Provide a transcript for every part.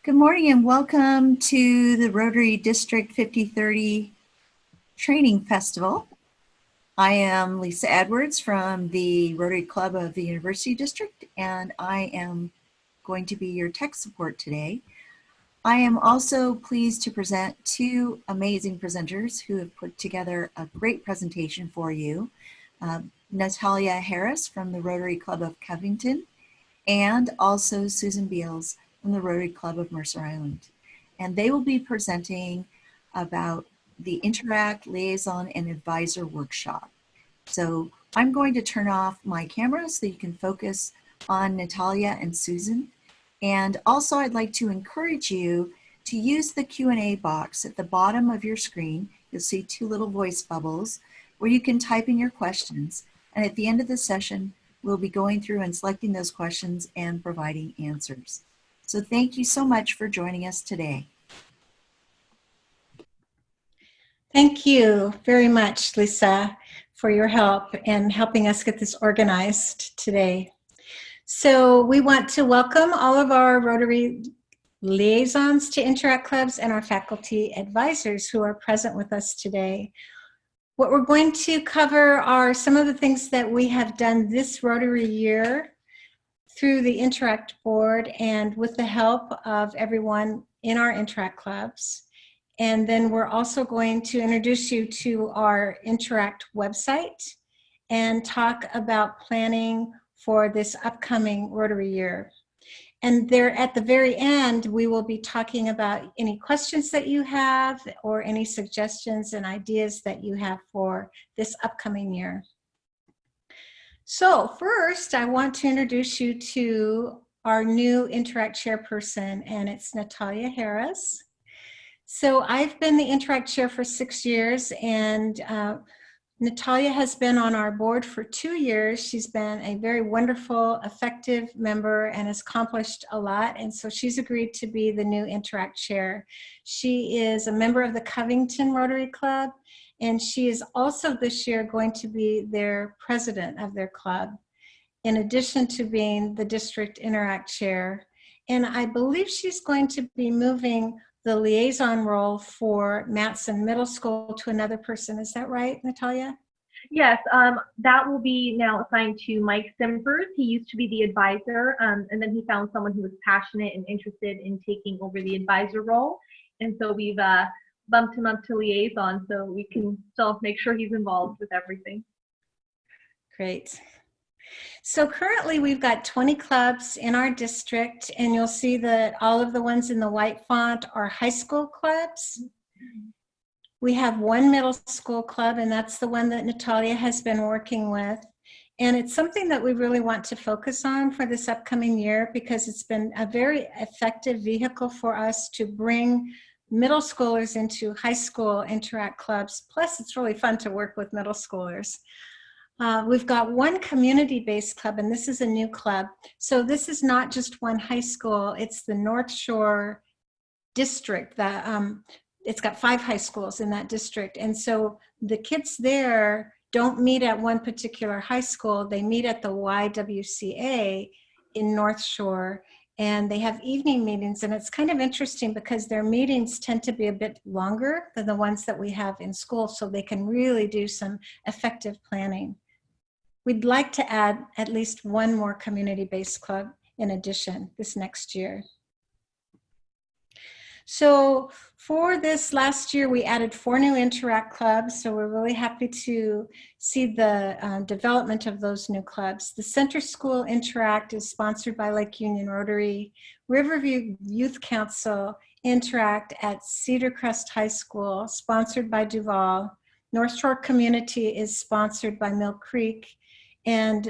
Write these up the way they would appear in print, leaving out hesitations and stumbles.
Good morning and welcome to the Rotary District 5030 Training Festival. I am Lisa Edwards from the Rotary Club of the University District, and I am going to be your tech support today. I am also pleased to present two amazing presenters who have put together a great presentation for you. Natalia Harris from the Rotary Club of Covington, and also Susan Beals from the Rotary Club of Mercer Island. And they will be presenting about the Interact, Liaison, and Advisor workshop. So I'm going to turn off my camera so you can focus on Natalia and Susan. And also I'd like to encourage you to use the Q&A box at the bottom of your screen. You'll see two little voice bubbles where you can type in your questions. And at the end of the session, we'll be going through and selecting those questions and providing answers. So thank you so much for joining us today. Thank you very much, Lisa, for your help in helping us get this organized today. So we want to welcome all of our Rotary liaisons to Interact clubs and our faculty advisors who are present with us today. What we're going to cover are some of the things that we have done this Rotary year through the Interact board and with the help of everyone in our Interact clubs. And then we're also going to introduce you to our Interact website and talk about planning for this upcoming Rotary year. And there at the very end, we will be talking about any questions that you have or any suggestions and ideas that you have for this upcoming year. So first, I want to introduce you to our new Interact chairperson, and it's Natalia Harris. So I've been the Interact chair for 6 years, and Natalia has been on our board for 2 years. She's been a very wonderful, effective member and has accomplished a lot, and so she's agreed to be the new Interact chair. She is a member of the Covington Rotary Club, and she is also this year going to be their president of their club, in addition to being the district Interact chair. And I believe she's going to be moving the liaison role for Matson Middle School to another person. Is that right, Natalia? Yes, that will be now assigned to Mike Simpers. He used to be the advisor, and then he found someone who was passionate and interested in taking over the advisor role. And so we've bumped him up to liaison so we can still make sure he's involved with everything. Great. So currently we've got 20 clubs in our district, and you'll see that all of the ones in the white font are high school clubs. We have one middle school club, and that's the one that Natalia has been working with. And it's something that we really want to focus on for this upcoming year because it's been a very effective vehicle for us to bring middle schoolers into high school Interact clubs. Plus, it's really fun to work with middle schoolers. We've got one community-based club, and this is a new club. So this is not just one high school, it's the North Shore district. It's got 5 high schools in that district. And so the kids there don't meet at one particular high school, they meet at the YWCA in North Shore, and they have evening meetings. And it's kind of interesting because their meetings tend to be a bit longer than the ones that we have in school, so they can really do some effective planning. We'd like to add at least one more community-based club in addition this next year. So for this last year, we added 4 new Interact clubs. So we're really happy to see the development of those new clubs. The Center School Interact is sponsored by Lake Union Rotary. Riverview Youth Council Interact at Cedar Crest High School, sponsored by Duval. North Shore Community is sponsored by Mill Creek. And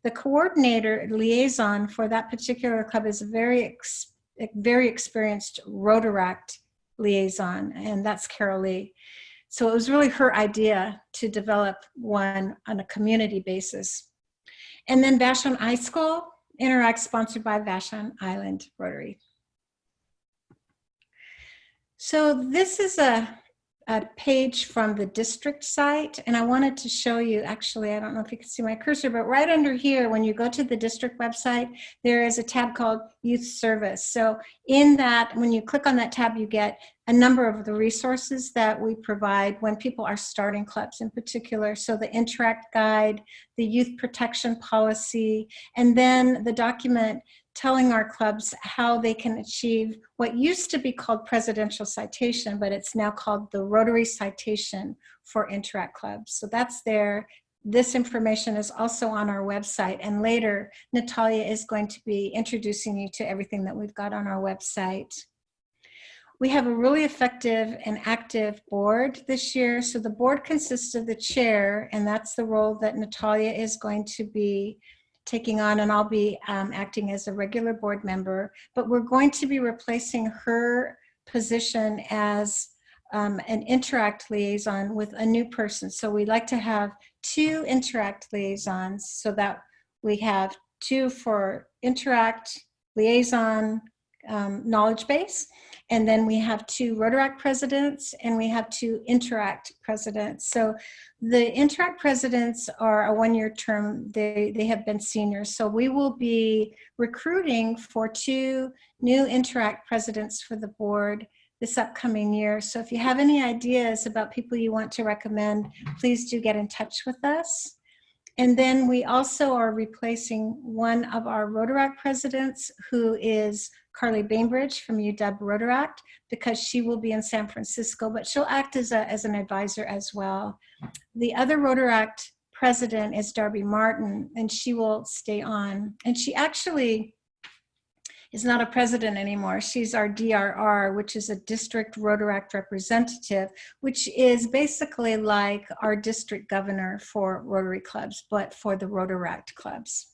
the coordinator liaison for that particular club is a very experienced Rotaract liaison, and that's Carol Lee. So it was really her idea to develop one on a community basis. And then Vashon High School Interact, sponsored by Vashon Island Rotary. So this is a a page from the district site, and I wanted to show you, actually, I don't know if you can see my cursor, but right under here, when you go to the district website, there is a tab called Youth Service. So in that, when you click on that tab, you get a number of the resources that we provide when people are starting clubs in particular. So the Interact Guide, the Youth Protection Policy, and then the document telling our clubs how they can achieve what used to be called presidential citation, but it's now called the Rotary Citation for Interact Clubs. So that's there. This information is also on our website, and later Natalia is going to be introducing you to everything that we've got on our website. We have a really effective and active board this year. So the board consists of the chair, and that's the role that Natalia is going to be taking on, and I'll be acting as a regular board member, but we're going to be replacing her position as an Interact liaison with a new person. So we like to have 2 Interact liaisons so that we have 2 for Interact liaison knowledge base, and then we have 2 Rotaract presidents, and we have 2 Interact presidents. So the Interact presidents are a 1-year term. They have been seniors. So we will be recruiting for 2 new Interact presidents for the board this upcoming year. So if you have any ideas about people you want to recommend, please do get in touch with us. And then we also are replacing one of our Rotaract presidents, who is Carly Bainbridge from UW Rotaract, because she will be in San Francisco, but she'll act as an advisor as well. The other Rotaract president is Darby Martin, and she will stay on. And she actually is not a president anymore. She's our DRR, which is a district Rotaract representative, which is basically like our district governor for Rotary clubs, but for the Rotaract clubs.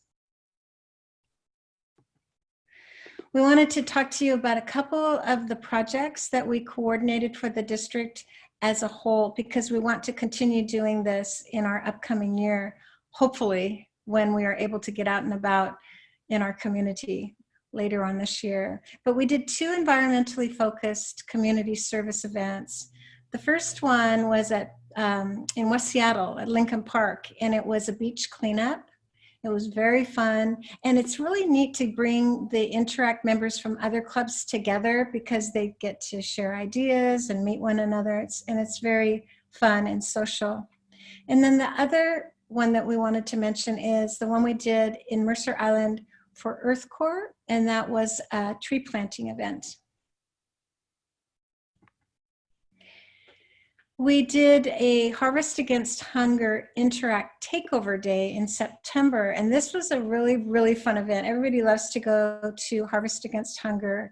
We wanted to talk to you about a couple of the projects that we coordinated for the district as a whole, because we want to continue doing this in our upcoming year, hopefully when we are able to get out and about in our community later on this year. But we did 2 environmentally focused community service events. The first one was in West Seattle at Lincoln Park, and it was a beach cleanup. It was very fun, and it's really neat to bring the Interact members from other clubs together, because they get to share ideas and meet one another, and it's very fun and social. And then the other one that we wanted to mention is the one we did in Mercer Island for Earth Corps, and that was a tree planting event. We did a Harvest Against Hunger Interact Takeover Day in September, and this was a really, really fun event. Everybody loves to go to Harvest Against Hunger,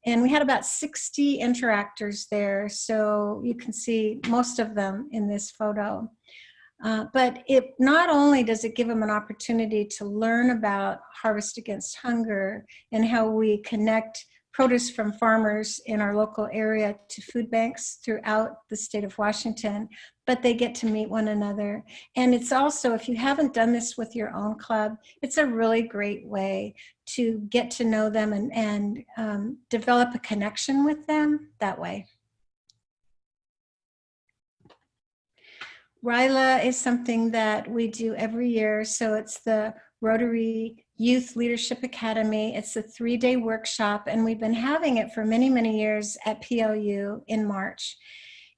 and we had about 60 Interactors there, so you can see most of them in this photo. But it not only does it give them an opportunity to learn about Harvest Against Hunger and how we connect produce from farmers in our local area to food banks throughout the state of Washington, but they get to meet one another. And it's also, if you haven't done this with your own club, it's a really great way to get to know them and develop a connection with them that way. RILA is something that we do every year. So it's the Rotary Youth Leadership Academy. It's a 3-day workshop, and we've been having it for many, many years at PLU in March.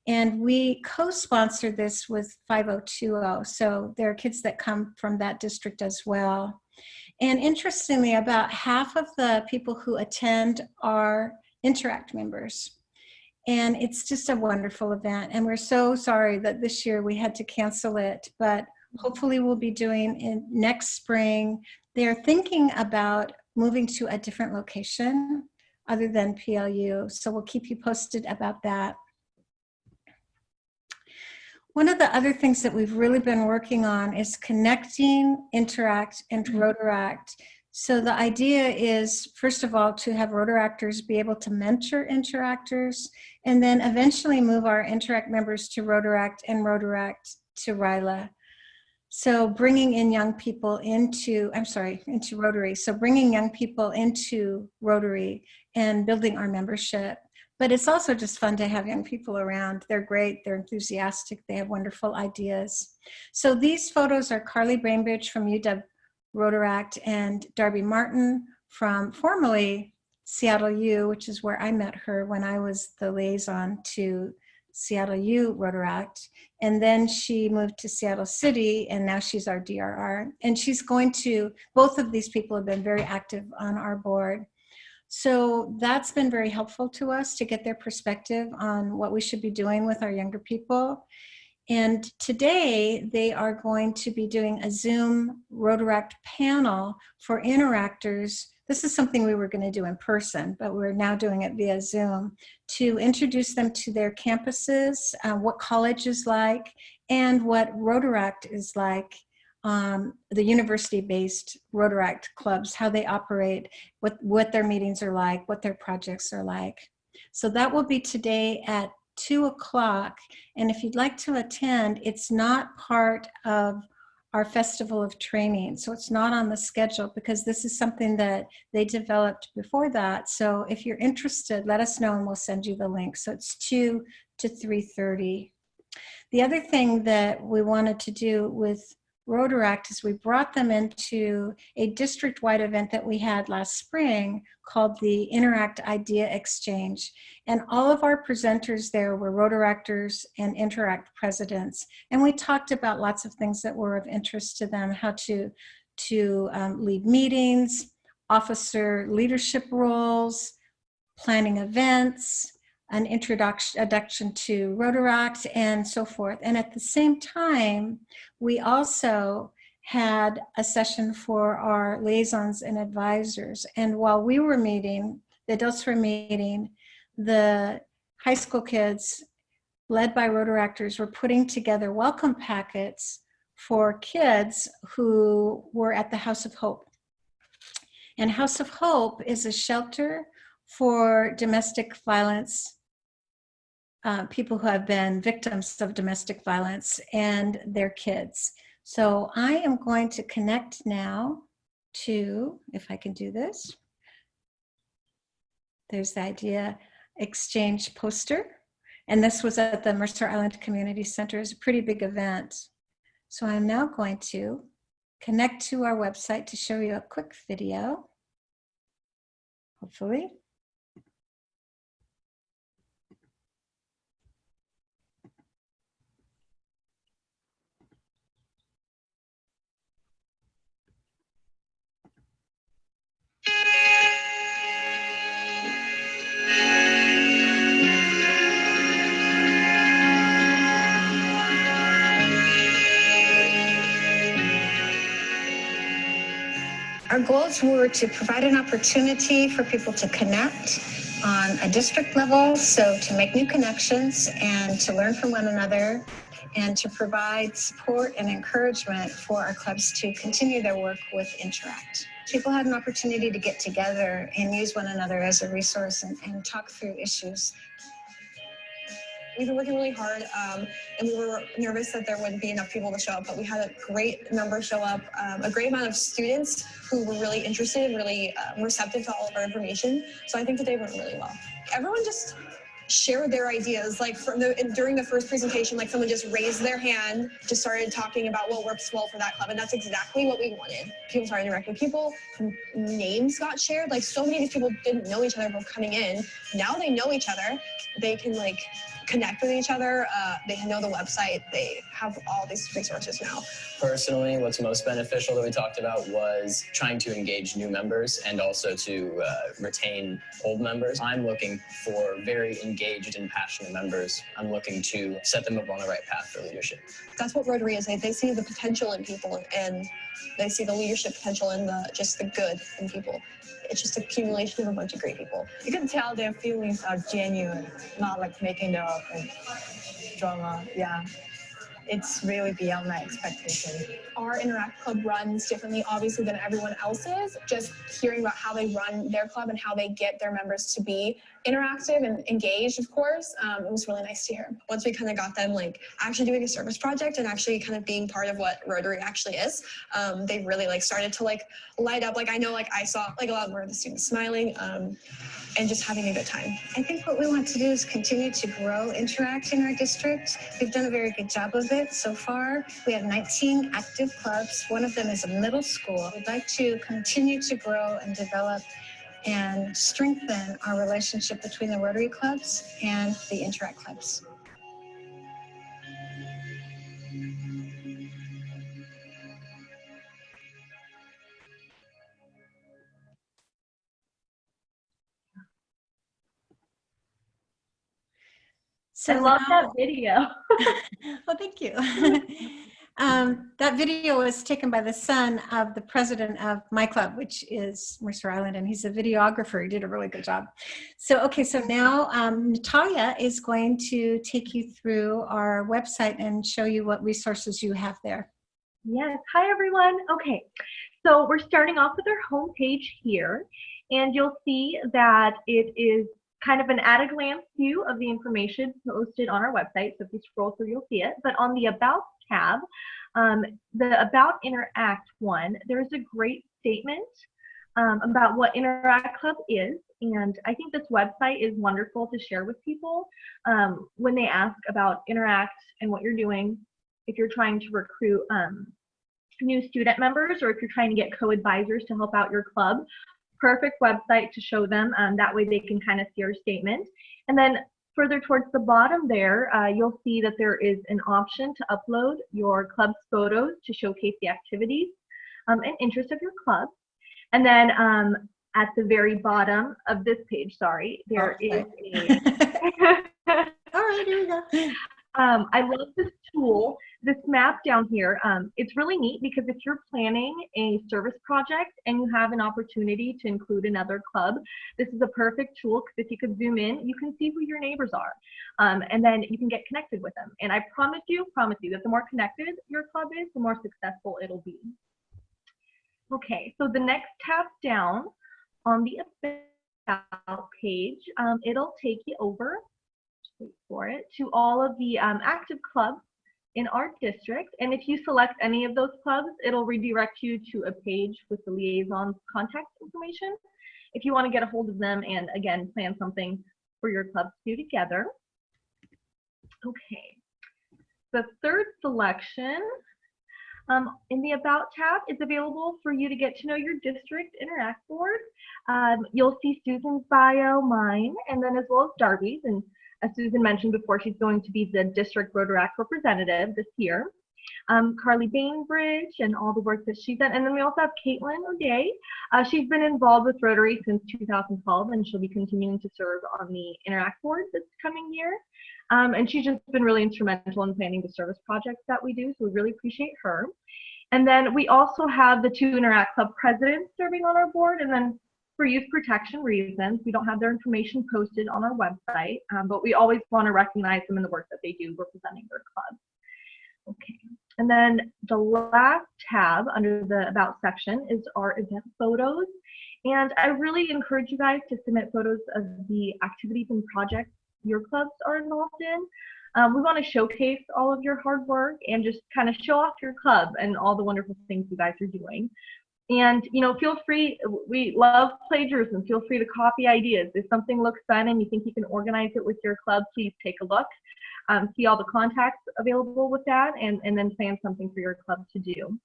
And we co-sponsor this with 5020. So there are kids that come from that district as well. And interestingly, about half of the people who attend are Interact members. And it's just a wonderful event. And we're so sorry that this year we had to cancel it, but hopefully we'll be doing it next spring. They're thinking about moving to a different location other than PLU. So we'll keep you posted about that. One of the other things that we've really been working on is connecting Interact and Rotaract. So the idea is, first of all, to have Rotaractors be able to mentor Interactors, and then eventually move our Interact members to Rotaract and Rotaract to RILA. So bringing in young people into Rotary. So bringing young people into Rotary and building our membership. But it's also just fun to have young people around. They're great, they're enthusiastic, they have wonderful ideas. So these photos are Carly Bainbridge from UW Rotaract and Darby Martin from formerly Seattle U, which is where I met her when I was the liaison to Seattle U Rotaract. And then she moved to Seattle City, and now she's our DRR. And she's going to, both of these people have been very active on our board. So that's been very helpful to us to get their perspective on what we should be doing with our younger people. And today they are going to be doing a Zoom Rotaract panel for Interactors. This is something we were going to do in person, but we're now doing it via Zoom to introduce them to their campuses, what college is like, and what Rotaract is like, the university-based Rotaract clubs, how they operate, what their meetings are like, what their projects are like. So that will be today at 2 o'clock. And if you'd like to attend, it's not part of our Festival of Training. So it's not on the schedule because this is something that they developed before that. So if you're interested, let us know and we'll send you the link. So it's 2 to 3:30. The other thing that we wanted to do with Rotaract is we brought them into a district-wide event that we had last spring called the Interact Idea Exchange. And all of our presenters there were Rotaractors and Interact presidents. And we talked about lots of things that were of interest to them, how to lead meetings, officer leadership roles, planning events, an introduction to Rotaract, and so forth. And at the same time, we also had a session for our liaisons and advisors. And while we were meeting, the adults were meeting, the high school kids, led by Rotaractors, were putting together welcome packets for kids who were at the House of Hope. And House of Hope is a shelter for domestic violence, people who have been victims of domestic violence and their kids. So I am going to connect now to, if I can do this, there's the Idea Exchange poster. And this was at the Mercer Island Community Center. It's a pretty big event. So I'm now going to connect to our website to show you a quick video, hopefully. Our goals were to provide an opportunity for people to connect on a district level, so to make new connections and to learn from one another, and to provide support and encouragement for our clubs to continue their work with Interact. People had an opportunity to get together and use one another as a resource and talk through issues. We've been working really hard, and we were nervous that there wouldn't be enough people to show up, but we had a great number show up, a great amount of students who were really interested and really receptive to all of our information. So I think today went really well. Everyone just shared their ideas. Like during the first presentation, like someone just raised their hand, just started talking about what works well for that club, and that's exactly what we wanted. People started interacting. People, names got shared. Like so many of these people didn't know each other before coming in. Now they know each other. They can like connect with each other. They know the website. They have all these resources now. Personally, what's most beneficial that we talked about was trying to engage new members and also to retain old members. I'm looking for very engaged and passionate members. I'm looking to set them up on the right path for leadership. That's what Rotary is. They see the potential in people, and they see the leadership potential in just the good in people. It's just accumulation of a bunch of great people. You can tell their feelings are genuine, not like making up and drama. Yeah. it's really beyond my expectation. Our Interact Club runs differently, obviously, than everyone else's. Just hearing about how they run their club and how they get their members to be interactive and engaged, of course, it was really nice to hear. Once we kind of got them like actually doing a service project and actually kind of being part of what Rotary actually is, they really like started to like light up. Like I know like I saw like a lot more of the students smiling and just having a good time. I think what we want to do is continue to grow Interact in our district. We've done a very good job of it so far. We have 19 active clubs. One of them is a middle school. We'd like to continue to grow and develop and strengthen our relationship between the Rotary clubs and the Interact clubs. So I love now- that video. Oh, thank you. That video was taken by the son of the president of my club, which is Mercer Island, and he's a videographer. He did a really good job. So, okay, so now Natalia is going to take you through our website and show you what resources you have there. Yes. Hi, everyone. Okay. So we're starting off with our homepage here, and you'll see that it is kind of an at-a-glance view of the information posted on our website. So if you scroll through, you'll see it. But on the About tab, the About Interact one, there's a great statement about what Interact Club is. And I think this website is wonderful to share with people when they ask about Interact and what you're doing. If you're trying to recruit new student members, or if you're trying to get co-advisors to help out your club, perfect website to show them. That way they can kind of see our statement. And then further towards the bottom there, you'll see that there is an option to upload your club's photos to showcase the activities and interests of your club. And then at the very bottom of this page, there is a... All right, here we go. I love this tool, this map down here. It's really neat because if you're planning a service project and you have an opportunity to include another club, this is a perfect tool because if you could zoom in, you can see who your neighbors are. And then you can get connected with them. And I promise you that the more connected your club is, the more successful it'll be. Okay, so the next tab down on the About page, it'll take you over, wait for it, to all of the active clubs in our district. And if you select any of those clubs, it'll redirect you to a page with the liaison's contact information if you want to get a hold of them and, again, plan something for your club to do together. Okay, the third selection in the About tab is available for you to get to know your district Interact board. You'll see Susan's bio, mine, and then as well as Darby's. And as Susan mentioned before, she's going to be the district Rotaract representative this year. Carly Bainbridge and all the work that she's done. And then we also have Caitlin O'Day. She's been involved with Rotary since 2012, and she'll be continuing to serve on the Interact board this coming year. And she's just been really instrumental in planning the service projects that we do, so we really appreciate her. And then we also have the 2 Interact Club presidents serving on our board, and then for youth protection reasons, we don't have their information posted on our website, but we always want to recognize them in the work that they do representing their club. Okay, and then the last tab under the About section is our event photos. And I really encourage you guys to submit photos of the activities and projects your clubs are involved in. We want to showcase all of your hard work and just kind of show off your club and all the wonderful things you guys are doing. And, you know, feel free, we love plagiarism, feel free to copy ideas. If something looks fun and you think you can organize it with your club, please take a look, see all the contacts available with that, and then plan something for your club to do.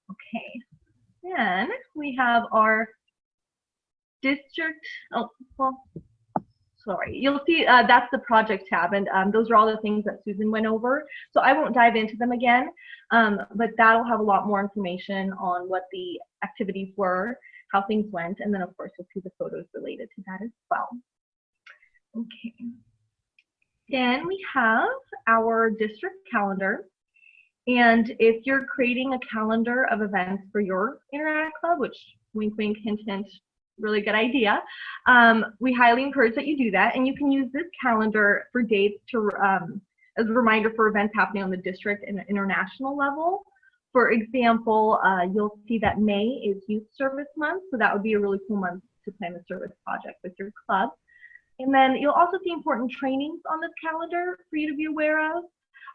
Okay, then we have our district, you'll see that's the project tab, and those are all the things that Susan went over. So I won't dive into them again, but that'll have a lot more information on what the activities were, how things went, and then of course you'll see the photos related to that as well. Okay. Then we have our district calendar. And if you're creating a calendar of events for your Interact Club, which wink, wink, hint, hint, really good idea, we highly encourage that you do that. And you can use this calendar for dates to as a reminder for events happening on the district and international level. For example, you'll see that May is Youth Service Month, so that would be a really cool month to plan a service project with your club. And then you'll also see important trainings on this calendar for you to be aware of.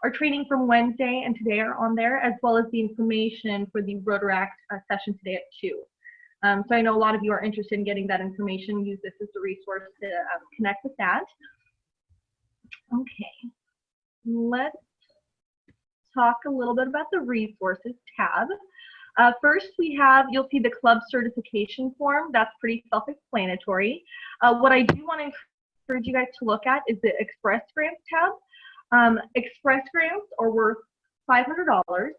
Our training from Wednesday and today are on there, as well as the information for the Rotaract session today at 2. So I know a lot of you are interested in getting that information. Use this as a resource to connect with that. Okay, let's talk a little bit about the resources tab. First, you'll see the club certification form. That's pretty self-explanatory. What I do want to encourage you guys to look at is the Express Grants tab. Express Grants are worth $500,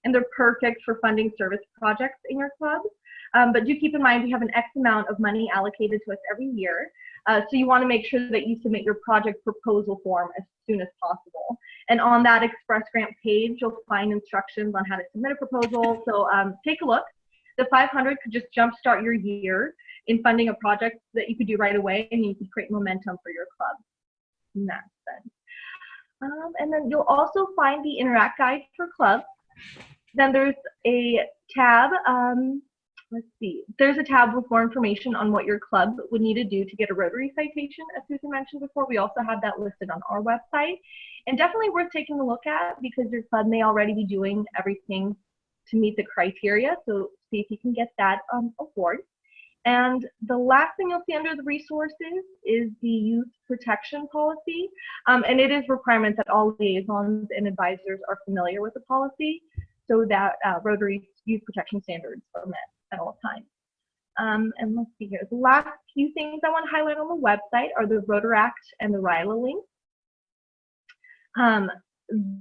and they're perfect for funding service projects in your club. But do keep in mind we have an X amount of money allocated to us every year. So you want to make sure that you submit your project proposal form as soon as possible. And on that Express Grant page, you'll find instructions on how to submit a proposal. So take a look. The $500 could just jumpstart your year in funding a project that you could do right away, and you could create momentum for your club in that sense. And then you'll also find the Interact Guide for clubs. Then there's a tab, let's see, there's a tab with more information on what your club would need to do to get a Rotary citation, as Susan mentioned before. We also have that listed on our website, and definitely worth taking a look at because your club may already be doing everything to meet the criteria, so see if you can get that award. And the last thing you'll see under the resources is the youth protection policy, and it is requirement that all liaisons and advisors are familiar with the policy so that Rotary youth protection standards are met at all times. And let's see here. The last few things I want to highlight on the website are the Rotaract and the RILA links.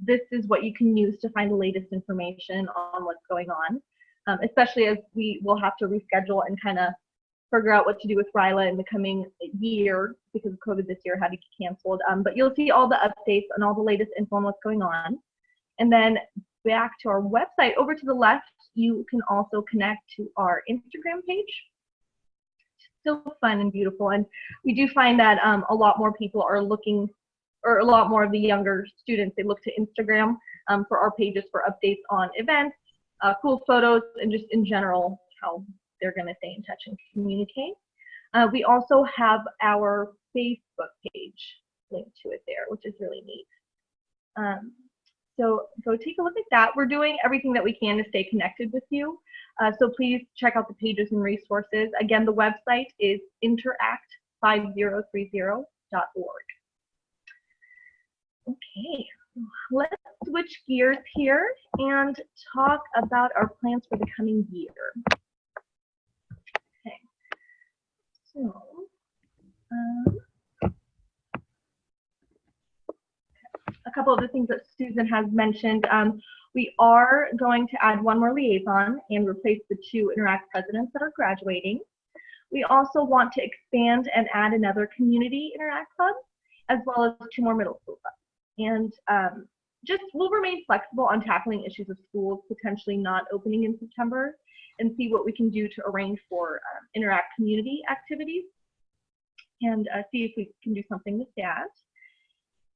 This is what you can use to find the latest information on what's going on, especially as we will have to reschedule and kind of figure out what to do with RILA in the coming year because of COVID this year had to get canceled. But you'll see all the updates and all the latest info on what's going on. And then back to our website, over to the left, you can also connect to our Instagram page. Still fun and beautiful. And we do find that a lot more people are looking, or a lot more of the younger students, they look to Instagram for our pages for updates on events, cool photos, and just in general, how they're going to stay in touch and communicate. We also have our Facebook page linked to it there, which is really neat. So go take a look at that. We're doing everything that we can to stay connected with you. So please check out the pages and resources. Again, the website is interact5030.org. Okay, let's switch gears here and talk about our plans for the coming year. Okay, so a couple of the things that Susan has mentioned. We are going to add one more liaison and replace the 2 Interact presidents that are graduating. We also want to expand and add another community Interact club, as well as 2 more middle school clubs. And just we'll remain flexible on tackling issues of schools potentially not opening in September and see what we can do to arrange for Interact community activities and see if we can do something with that.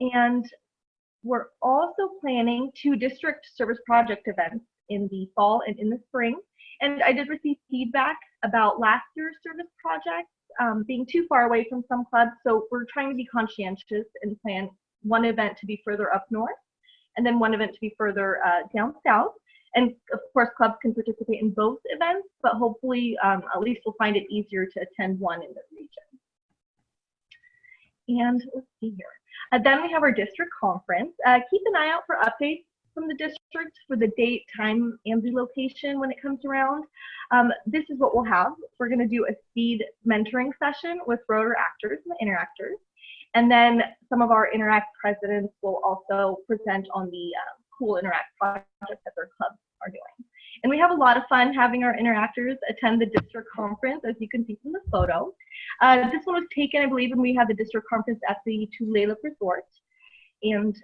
And we're also planning 2 district service project events in the fall and in the spring. And I did receive feedback about last year's service projects being too far away from some clubs. So we're trying to be conscientious and plan one event to be further up north and then one event to be further down south. And of course, clubs can participate in both events, but hopefully at least we'll find it easier to attend one in the region. And let's see here. Then we have our district conference. Keep an eye out for updates from the district for the date, time, and the location when it comes around. This is what we'll have. We're going to do a speed mentoring session with Rotaractors and the Interactors. And then some of our Interact presidents will also present on the cool Interact projects that their clubs are doing. And we have a lot of fun having our Interactors attend the district conference, as you can see from the photo. This one was taken, I believe, when we had the district conference at the Tulalip Resort. And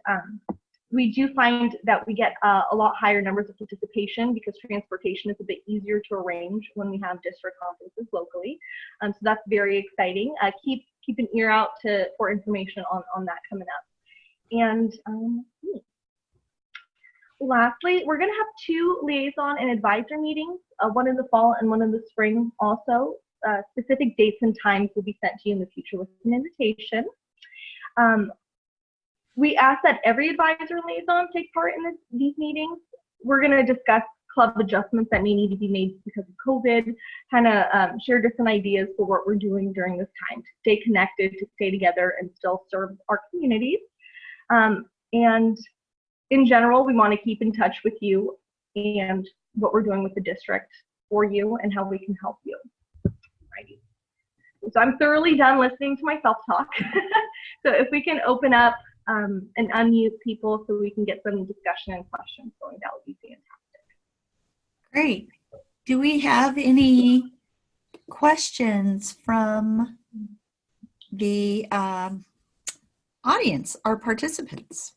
we do find that we get a lot higher numbers of participation because transportation is a bit easier to arrange when we have district conferences locally. So that's very exciting. Keep an ear out for information on that coming up. And lastly, we're going to have 2 liaison and advisor meetings, one in the fall and one in the spring also. Specific dates and times will be sent to you in the future with an invitation. We ask that every advisor and liaison take part in these meetings. We're going to discuss club adjustments that may need to be made because of COVID, kind of share different ideas for what we're doing during this time to stay connected, to stay together, and still serve our communities. And in general, we want to keep in touch with you and what we're doing with the district for you and how we can help you. Alrighty. So I'm thoroughly done listening to myself talk. So if we can open up and unmute people so we can get some discussion and questions going, that would be fantastic. Great. Do we have any questions from the audience, our participants?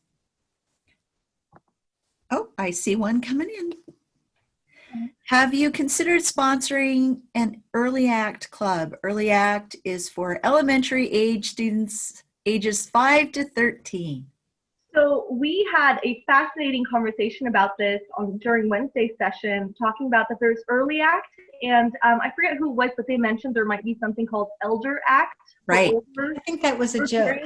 Oh, I see one coming in. Have you considered sponsoring an Early Act club? Early Act is for elementary age students ages 5 to 13. So we had a fascinating conversation about this during Wednesday's session, talking about that there's Early Act, and I forget who it was, but they mentioned there might be something called Elder Act. Right. I think that was a joke.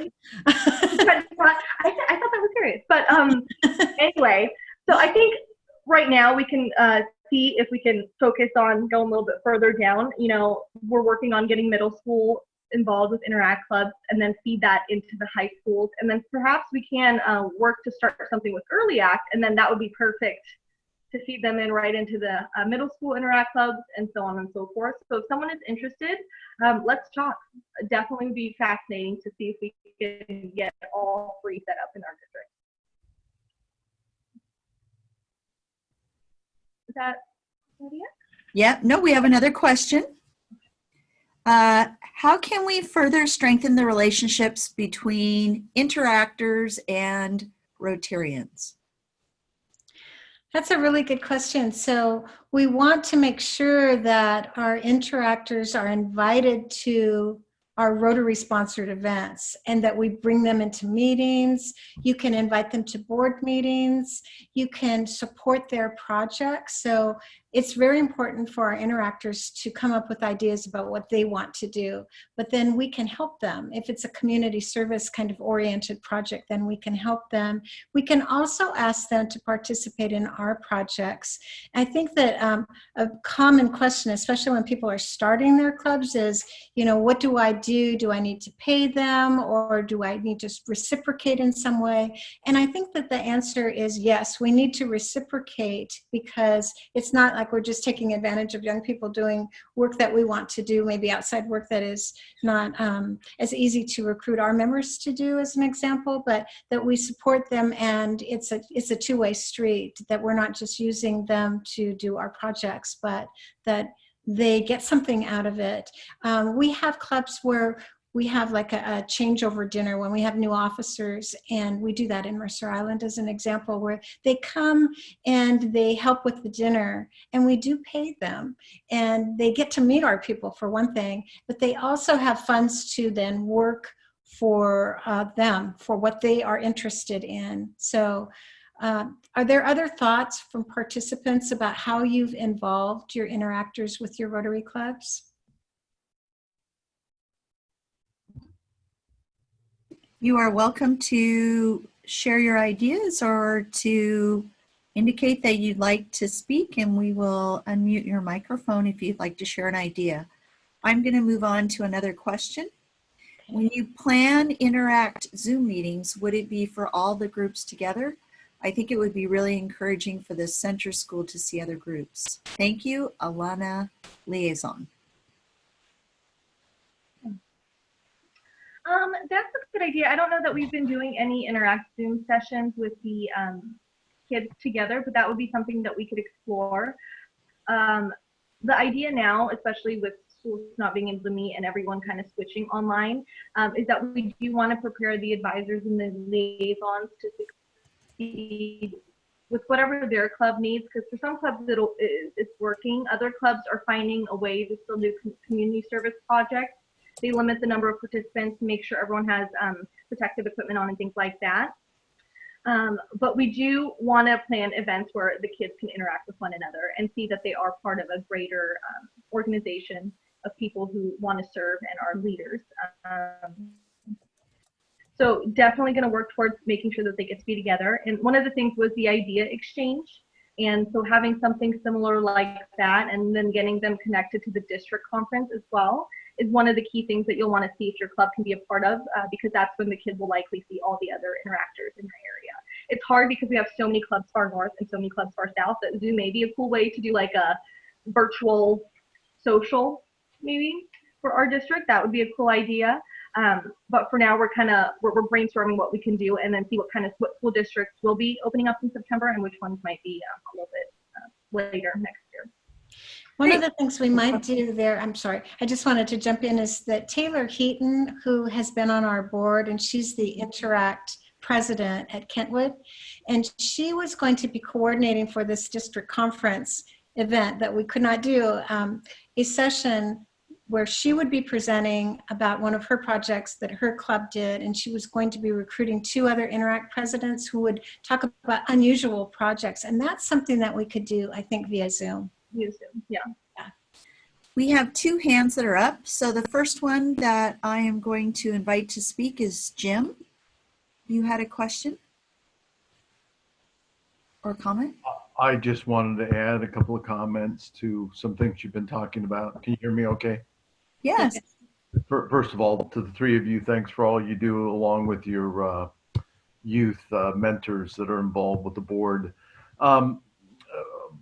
I thought that was serious, but anyway, so I think right now we can see if we can focus on going a little bit further down. You know, we're working on getting middle school involved with Interact clubs and then feed that into the high schools. And then perhaps we can work to start something with Early Act, and then that would be perfect to feed them in right into the middle school Interact clubs and so on and so forth. So if someone is interested, let's talk. Definitely would be fascinating to see if we can get all 3 set up in our district. Is that it? Yeah, no, we have another question. How can we further strengthen the relationships between Interactors and Rotarians? That's a really good question. So we want to make sure that our Interactors are invited to our Rotary sponsored events and that we bring them into meetings. You can invite them to board meetings. You can support their projects. So it's very important for our Interactors to come up with ideas about what they want to do, but then we can help them. If it's a community service kind of oriented project, then we can help them. We can also ask them to participate in our projects. I think that a common question, especially when people are starting their clubs, is, you know, what do I do? Do I need to pay them, or do I need to reciprocate in some way? And I think that the answer is yes, we need to reciprocate, because it's not like we're just taking advantage of young people doing work that we want to do, maybe outside work that is not as easy to recruit our members to do, as an example, but that we support them, and it's a two-way street, that we're not just using them to do our projects, but that they get something out of it. We have clubs where we have like a changeover dinner when we have new officers, and we do that in Mercer Island as an example, where they come and they help with the dinner, and we do pay them, and they get to meet our people for one thing, but they also have funds to then work for them, for what they are interested in. So are there other thoughts from participants about how you've involved your Interactors with your Rotary clubs? You are welcome to share your ideas or to indicate that you'd like to speak, and we will unmute your microphone if you'd like to share an idea. I'm going to move on to another question. When you plan Interact Zoom meetings, would it be for all the groups together? I think it would be really encouraging for the center school to see other groups. Thank you, Alana, Liaison. That's a good idea. I don't know that we've been doing any Interact Zoom sessions with the kids together, but that would be something that we could explore. The idea now, especially with schools not being able to meet and everyone kind of switching online, is that we do want to prepare the advisors and the liaisons to succeed with whatever their club needs, because for some clubs it's working. Other clubs are finding a way to still do community service projects. They limit the number of participants to make sure everyone has protective equipment on and things like that. But we do want to plan events where the kids can interact with one another and see that they are part of a greater organization of people who want to serve and are leaders. So definitely going to work towards making sure that they get to be together. And one of the things was the idea exchange. And so having something similar like that and then getting them connected to the district conference as well is one of the key things that you'll want to see if your club can be a part of, because that's when the kids will likely see all the other interactors in your area. It's hard because we have so many clubs far north and so many clubs far south that Zoom may be a cool way to do like a virtual social maybe for our district. That would be a cool idea. But for now, we're brainstorming what we can do and then see what school districts will be opening up in September and which ones might be a little bit later next year. One of the things we might do there, I'm sorry, I just wanted to jump in, is that Taylor Heaton, who has been on our board, and she's the Interact president at Kentwood, and she was going to be coordinating for this district conference event that we could not do, a session where she would be presenting about one of her projects that her club did, and she was going to be recruiting 2 other Interact presidents who would talk about unusual projects, and that's something that we could do, I think, via Zoom. Yeah. We have 2 hands that are up. So the first one that I am going to invite to speak is Jim. You had a question or comment? I just wanted to add a couple of comments to some things you've been talking about. Can you hear me okay? Yes. First of all, to the 3 of you, thanks for all you do along with your youth mentors that are involved with the board.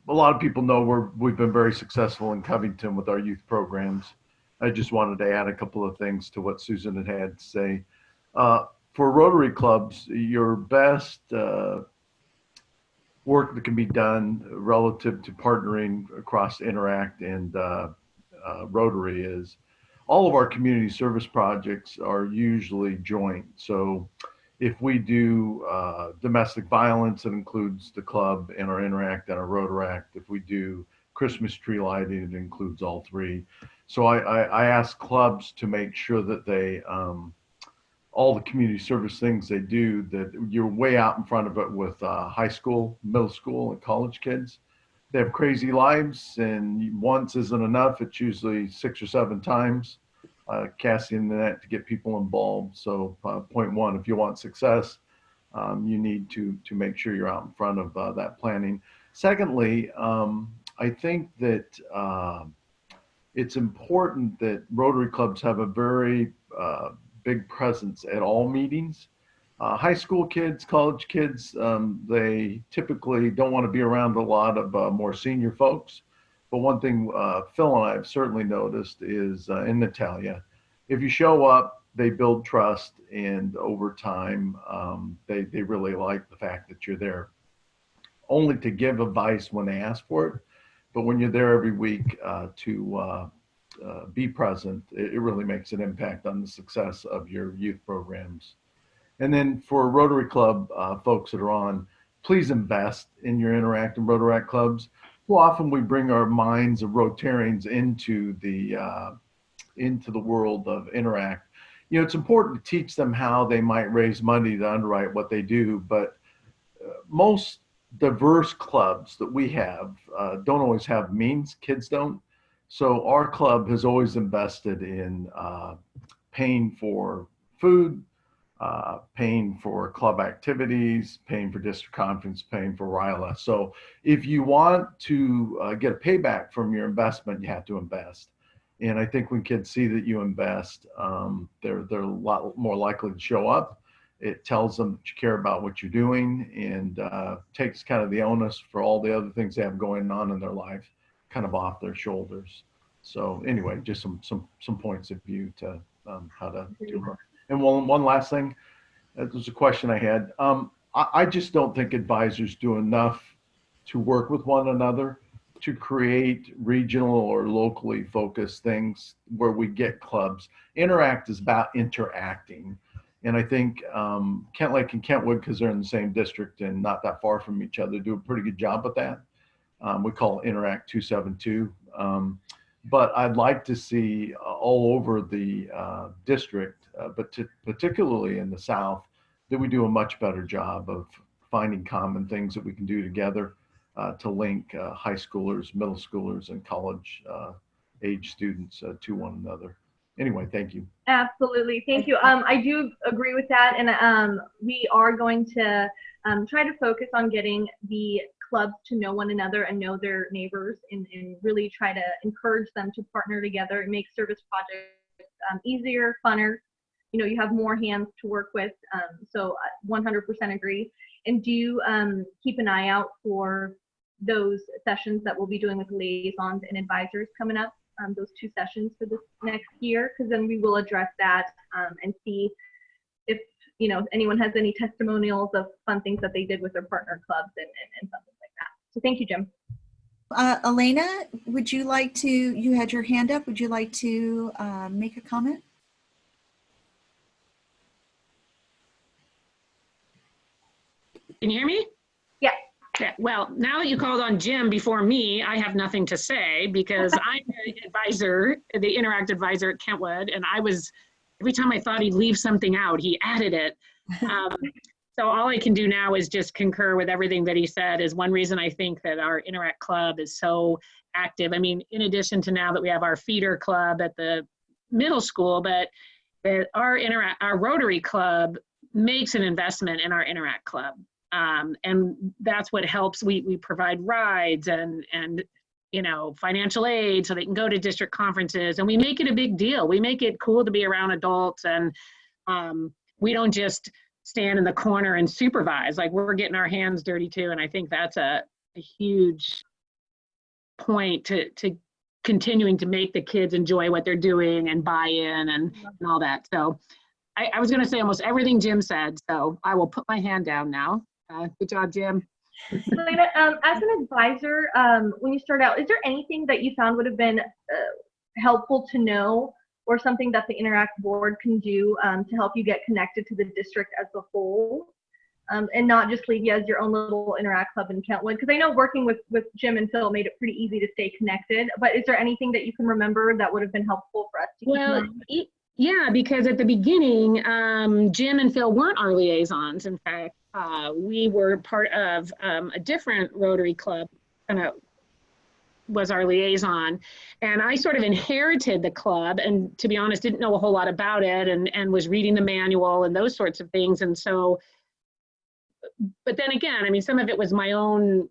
A lot of people know we've been very successful in Covington with our youth programs. I just wanted to add a couple of things to what Susan had to say. For Rotary clubs, your best work that can be done relative to partnering across Interact and Rotary is all of our community service projects are usually joint. So if we do domestic violence, it includes the club and our Interact and our Rotaract. If we do Christmas tree lighting, it includes all 3. So I ask clubs to make sure that they, all the community service things they do, that you're way out in front of it with high school, middle school, and college kids. They have crazy lives, and once isn't enough. It's usually 6 or 7 times. Casting the net to get people involved. So point 1, if you want success, you need to make sure you're out in front of that planning. Secondly, I think that it's important that Rotary clubs have a very big presence at all meetings. High school kids, college kids, they typically don't want to be around a lot of more senior folks. But one thing Phil and I have certainly noticed is in Natalia, if you show up, they build trust, and over time, they really like the fact that you're there. Only to give advice when they ask for it, but when you're there every week to be present, it really makes an impact on the success of your youth programs. And then for Rotary Club folks that are on, please invest in your Interact and Rotaract clubs. So often we bring our minds of Rotarians into the world of Interact. You know, it's important to teach them how they might raise money to underwrite what they do, but most diverse clubs that we have don't always have means. Kids don't. So our club has always invested in paying for food, paying for club activities, paying for district conference, paying for RILA. So if you want to get a payback from your investment, you have to invest. And I think when kids see that you invest, they're a lot more likely to show up. It tells them that you care about what you're doing, and takes kind of the onus for all the other things they have going on in their life kind of off their shoulders. So anyway, just some points of view to how to do it. And one last thing, that was a question I had. I just don't think advisors do enough to work with one another to create regional or locally focused things where we get clubs. Interact is about interacting. And I think Kent Lake and Kentwood, because they're in the same district and not that far from each other, do a pretty good job with that. We call it Interact 272. But I'd like to see all over the district, but particularly in the South, that we do a much better job of finding common things that we can do together to link high schoolers, middle schoolers, and college age students to one another. Anyway, thank you. Absolutely. Thank you. I do agree with that. And we are going to try to focus on getting the clubs to know one another and know their neighbors, and really try to encourage them to partner together and make service projects easier, funner. You know, you have more hands to work with. So 100% agree. And do keep an eye out for those sessions that we'll be doing with liaisons and advisors coming up. Those 2 sessions for this next year, because then we will address that and see if, you know, anyone has any testimonials of fun things that they did with their partner clubs and something like that. So thank you, Jim. Elena, would you like to, you had your hand up, would you like to make a comment? Can you hear me? Yeah. Yeah. Well, now that you called on Jim before me, I have nothing to say because I'm the advisor, the Interact advisor at Kentwood, and I was, every time I thought he'd leave something out, he added it. So all I can do now is just concur with everything that he said. Is one reason I think that our Interact Club is so active. I mean, in addition to now that we have our feeder club at the middle school, but our Rotary Club makes an investment in our Interact Club. And that's what helps. We provide rides and you know, financial aid so they can go to district conferences, and we make it a big deal. We make it cool to be around adults, and we don't just stand in the corner and supervise. Like, we're getting our hands dirty too, and I think that's a huge point to continuing to make the kids enjoy what they're doing and buy in and all that. So I was going to say almost everything Jim said, so I will put my hand down now. Good job, Jim. Elena, as an advisor, when you start out, is there anything that you found would have been helpful to know, or something that the Interact board can do to help you get connected to the district as a whole, and not just leave you as your own little Interact club in Kentwood? Because I know working with Jim and Phil made it pretty easy to stay connected, but is there anything that you can remember that would have been helpful for us to keep in mind? Yeah, because at the beginning, Jim and Phil weren't our liaisons. In fact, we were part of a different Rotary club, kind of was our liaison. And I sort of inherited the club, and to be honest, didn't know a whole lot about it, and was reading the manual and those sorts of things. And so, but then again, I mean, some of it was my own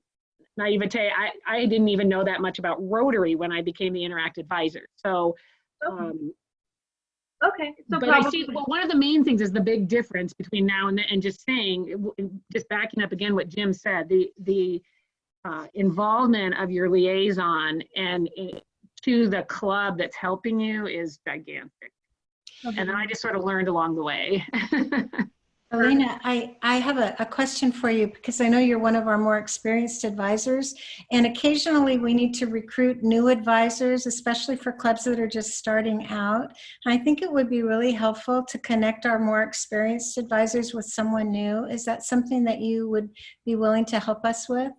naivete. I didn't even know that much about Rotary when I became the Interact advisor. So, okay, so but I see, well, one of the main things is the big difference between now and then, and just saying, just backing up again what Jim said, the involvement of your liaison and to the club that's helping you is gigantic. Okay. And then I just sort of learned along the way. Elena, I have a question for you, because I know you're one of our more experienced advisors, and occasionally we need to recruit new advisors, especially for clubs that are just starting out. And I think it would be really helpful to connect our more experienced advisors with someone new. Is that something that you would be willing to help us with?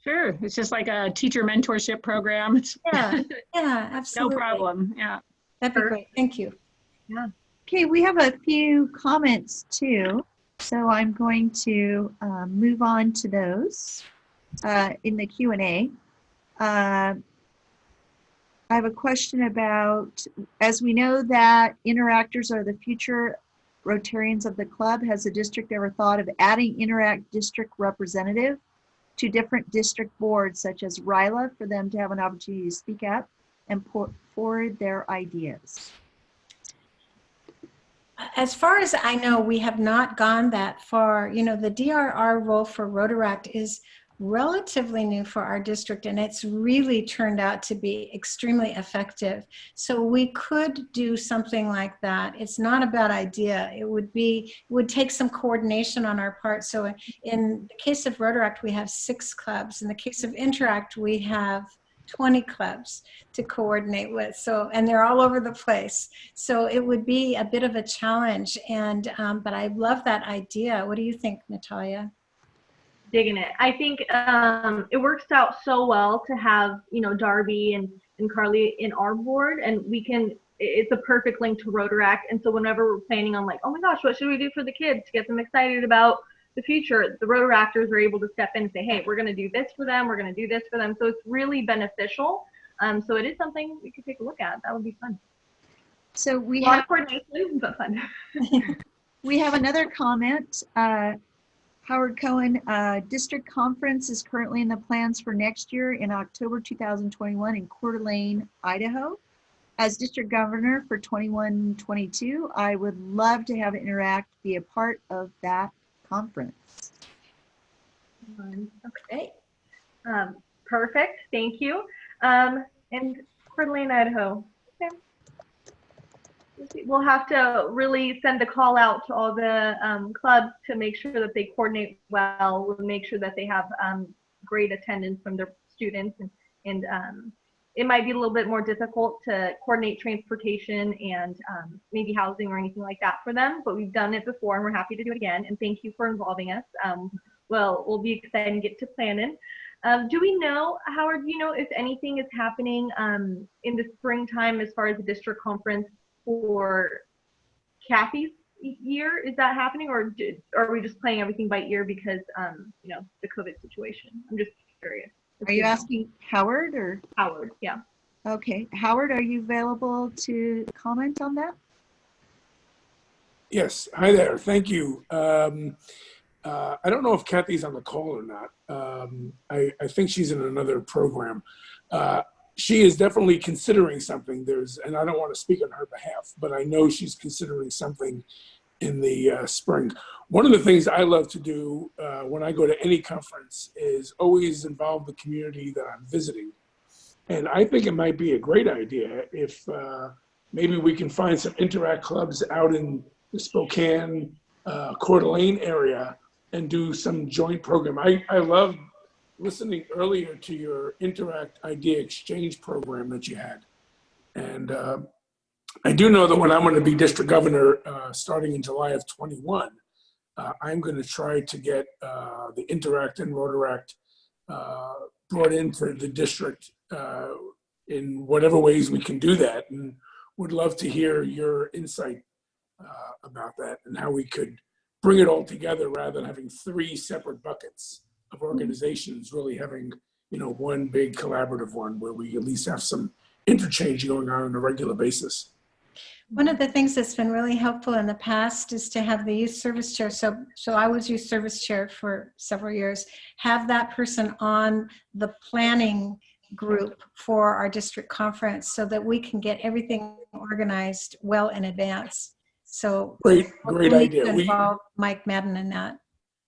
Sure. It's just like a teacher mentorship program. Yeah, absolutely. No problem. Yeah. That'd be great. Thank you. Yeah. Okay, we have a few comments too. So I'm going to move on to those in the Q&A. I have a question about, as we know that Interactors are the future Rotarians of the club, has the district ever thought of adding Interact district representative to different district boards, such as RILA, for them to have an opportunity to speak up and put forward their ideas? As far as I know, we have not gone that far. You know, the DRR role for Rotaract is relatively new for our district, and it's really turned out to be extremely effective. So we could do something like that. It's not a bad idea. It would take some coordination on our part. So in the case of Rotaract, we have 6 clubs. In the case of Interact, we have 20 clubs to coordinate with. So, and they're all over the place. So it would be a bit of a challenge. And, but I love that idea. What do you think, Natalia? Digging it. I think it works out so well to have, you know, Darby and Carly in our board, and it's a perfect link to Rotaract. And so whenever we're planning on, like, oh my gosh, what should we do for the kids to get them excited about the future, the Interactors are able to step in and say, hey, we're going to do this for them. We're going to do this for them. So it's really beneficial. So it is something we could take a look at. That would be fun. So we A lot have of coordination, but fun. we have another comment. Howard Cohen, district conference is currently in the plans for next year in October 2021 in Coeur d'Alene, Idaho. As district governor for 21-22, I would love to have Interact be a part of that conference. Okay. Perfect. Thank you. And Coeur d'Alene, Idaho. Okay. We'll have to really send the call out to all the clubs to make sure that they coordinate well. We'll make sure that they have great attendance from their students, and it might be a little bit more difficult to coordinate transportation and maybe housing or anything like that for them, but we've done it before and we're happy to do it again. And thank you for involving us. Well, we'll be excited and get to planning. Do we know, Howard, do you know if anything is happening in the springtime as far as the district conference for Kathy's year? Is that happening, or are we just playing everything by ear because, you know, the COVID situation? I'm just curious. Are you asking Howard or? Howard, yeah. Okay, Howard, are you available to comment on that? Yes, hi there, thank you. I don't know if Kathy's on the call or not. I think she's in another program. She is definitely considering something. And I don't want to speak on her behalf, but I know she's considering something in the spring. One of the things I love to do when I go to any conference is always involve the community that I'm visiting. And I think it might be a great idea if maybe we can find some Interact clubs out in the Spokane, Coeur d'Alene area and do some joint program. I love listening earlier to your Interact Idea Exchange program that you had. And I do know that when I'm going to be district governor starting in July of 21, I'm going to try to get the Interact and Rotaract brought into the district in whatever ways we can do that. And would love to hear your insight about that and how we could bring it all together rather than having three separate buckets of organizations, really having, you know, one big collaborative one where we at least have some interchange going on a regular basis. One of the things that's been really helpful in the past is to have the youth service chair. So I was youth service chair for several years. Have that person on the planning group for our district conference so that we can get everything organized well in advance. So great idea. We involve Mike Madden in that.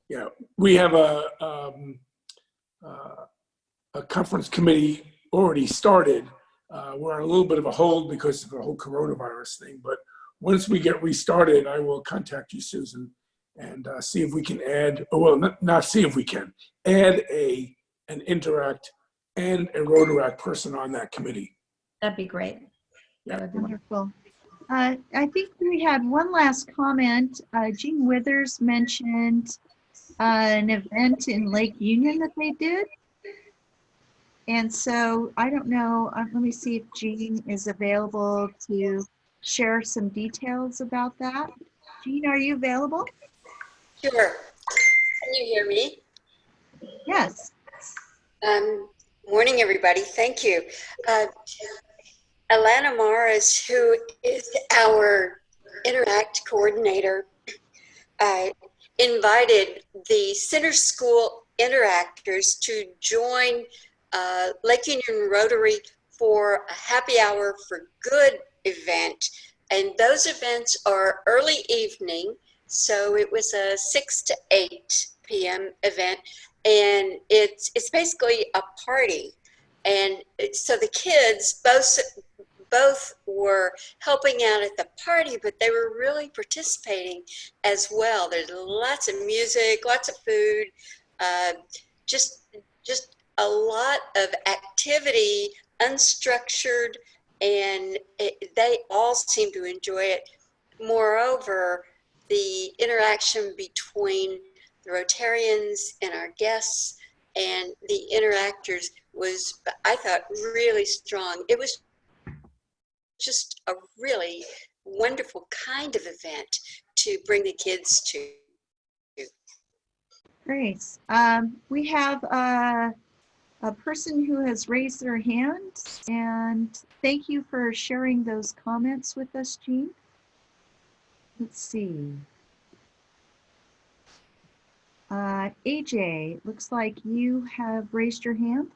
Yeah, we have a conference committee already started. We're on a little bit of a hold because of the whole coronavirus thing, but once we get restarted, I will contact you, Susan, and see if we can add, not see if we can, add an Interact and a Rotaract person on that committee. That'd be great. That would be Wonderful. I think we had one last comment. Jean Withers mentioned an event in Lake Union that they did. And so I don't know, let me see if Jean is available to share some details about that. Jean, are you available? Sure. Can you hear me? Yes. Morning, everybody. Thank you. Alana Morris, who is our Interact coordinator, invited the Center School Interactors to join Lake Union Rotary for a happy hour for good event. And those events are early evening. So it was a 6 to 8 p.m. event. And it's basically a party. And so the kids both were helping out at the party, but they were really participating as well. There's lots of music, lots of food, just a lot of activity, unstructured, and they all seem to enjoy it. Moreover, the interaction between the Rotarians and our guests and the Interactors was, I thought, really strong. It was just a really wonderful kind of event to bring the kids to. Grace. We have a person who has raised their hand, and thank you for sharing those comments with us, Jean. Let's see. AJ, looks like you have raised your hand.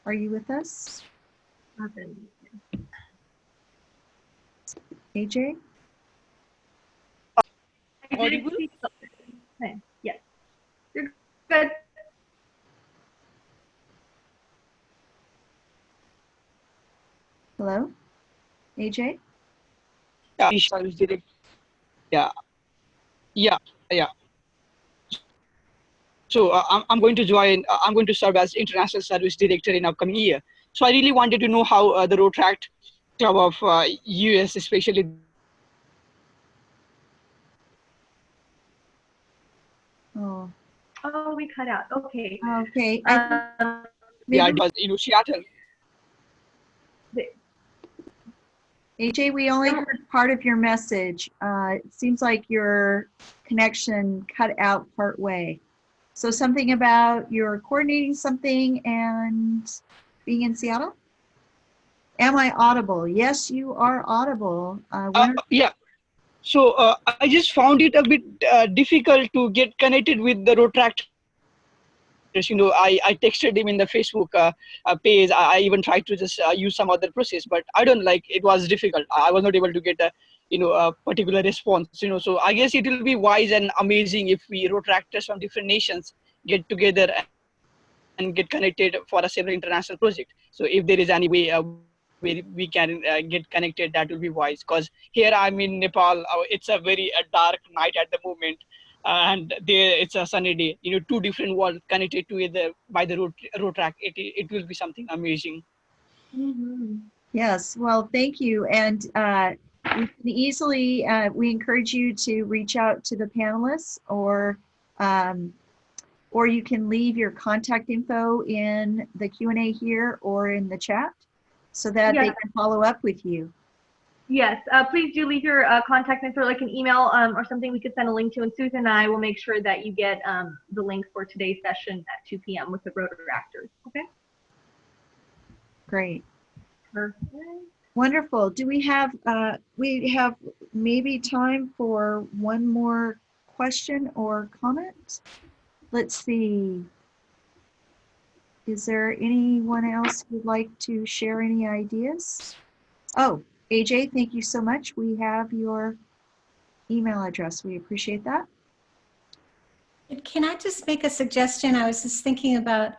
Are you with us? AJ? I did see something. Okay. Yes. You're good. Hello? AJ? Yeah, service direct. Yeah, yeah, yeah. So I'm going to join. I'm going to serve as international service director in upcoming year. So I really wanted to know how the Rotary Club of US, especially. Oh, Oh, we cut out. Okay. okay. I think Yeah, maybe, it was, Seattle. AJ, we only heard part of your message. It seems like your connection cut out part way. So something about you're coordinating something and being in Seattle? Am I audible? Yes, you are audible. Yeah. So I just found it a bit difficult to get connected with the Rotary. I texted him in the Facebook page. I even tried to just use some other process, but I don't like, it was difficult. I was not able to get a particular response, so I guess it will be wise and amazing if we Rotaractors from different nations get together and get connected for a several international project. So if there is any way where we can get connected, that will be wise, because here I'm in Nepal. It's a very dark night at the moment. And there it's a sunny day, two different worlds connected together by the road track. It will be something amazing. Mm-hmm. Yes, well, thank you. And we can easily, we encourage you to reach out to the panelists, or you can leave your contact info in the Q&A here or in the chat so that they can follow up with you. Yes, please do leave your contact info, like an email or something we could send a link to, and Susan and I will make sure that you get the link for today's session at 2 p.m. with the Rotaractors. Okay? Great. Perfect. Wonderful. Do we have maybe time for one more question or comment? Let's see. Is there anyone else who'd like to share any ideas? Oh, AJ, thank you so much. We have your email address. We appreciate that. Can I just make a suggestion? I was just thinking about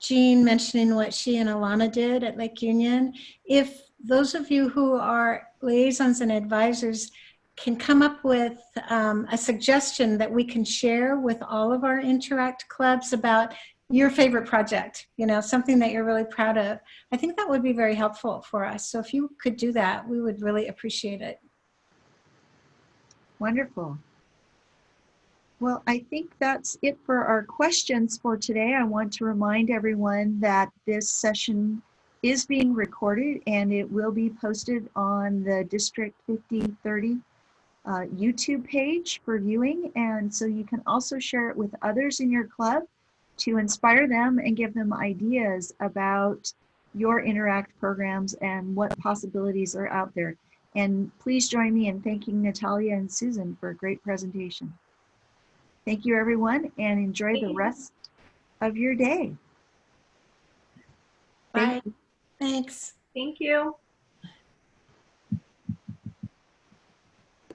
Jean mentioning what she and Alana did at Lake Union. If those of you who are liaisons and advisors can come up with a suggestion that we can share with all of our Interact clubs about your favorite project, something that you're really proud of, I think that would be very helpful for us. So if you could do that, we would really appreciate it. Wonderful. Well, I think that's it for our questions for today. I want to remind everyone that this session is being recorded and it will be posted on the District 5030 YouTube page for viewing. And so you can also share it with others in your club to inspire them and give them ideas about your Interact programs and what possibilities are out there. And please join me in thanking Natalia and Susan for a great presentation. Thank you, everyone, and enjoy the rest of your day. Bye. Thanks. Thank you.